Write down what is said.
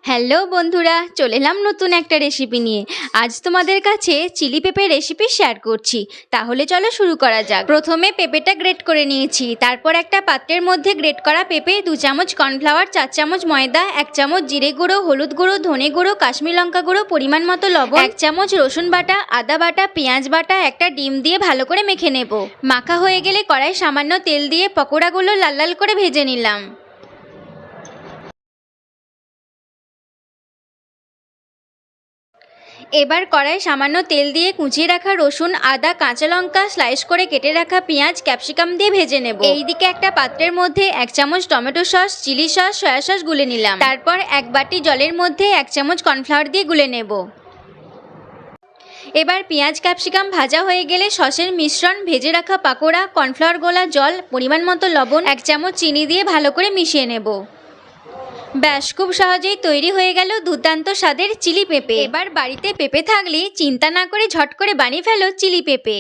Hello বন্ধুরা, চলে এলাম নতুন একটা রেসিপি নিয়ে। আজ তোমাদের কাছে চিলি পেঁপের রেসিপি শেয়ার করছি। তাহলে চলো শুরু করা যাক। প্রথমে পেঁপেটা গ্রেট করে নিয়েছি। তারপর একটা পাত্রের মধ্যে গ্রেট করা পেঁপে, 2 চামচ কর্নফ্লাওয়ার, 4 চামচ ময়দা, 1 চামচ জিরে গুঁড়ো, হলুদ গুঁড়ো, ধনে গুঁড়ো, কাশ্মীর লঙ্কা গুঁড়ো, পরিমাণ মতো লবণ, 1 চামচ রসুন বাটা, আদা বাটা, পেঁয়াজ বাটা, একটা ডিম দিয়ে ভালো করে মেখে নেব। মাখা হয়ে গেলে কড়াই সামান্য তেল দিয়ে পকোড়াগুলো লাল লাল করে ভেজে নিলাম। এবার কড়াই সামান্য তেল দিয়ে কুচিয়ে রাখা রসুন, আদা, কাঁচা লঙ্কা, স্লাইস করে কেটে রাখা পেঁয়াজ, ক্যাপসিকাম দিয়ে ভেজে নেব। এইদিকে একটা পাত্রের মধ্যে 1 চামচ tomato sauce, chilli sauce, soya sauce গুলে নিলাম। তারপর 1 বাটি জলের মধ্যে 1 চামচ কর্নফ্লাওয়ার দিয়ে গুলে নেব। এবার পেঁয়াজ ক্যাপসিকাম ভাজা হয়ে গেলে সসের মিশ্রণ, ভেজে রাখা পাকোড়া, কর্নফ্লাওয়ার গোলা, জল, পরিমাণ মতো লবণ, 1 চামচ চিনি দিয়ে ভালো করে মিশিয়ে নেব। ব্যাস, খুব সহজেই তৈরি হয়ে গেল দুর্দান্ত স্বাদের চিলি পেঁপে। এবার বাড়িতে পেঁপে থাকলে চিন্তা না করে ঝট করে বানিয়ে ফেলো চিলি পেঁপে।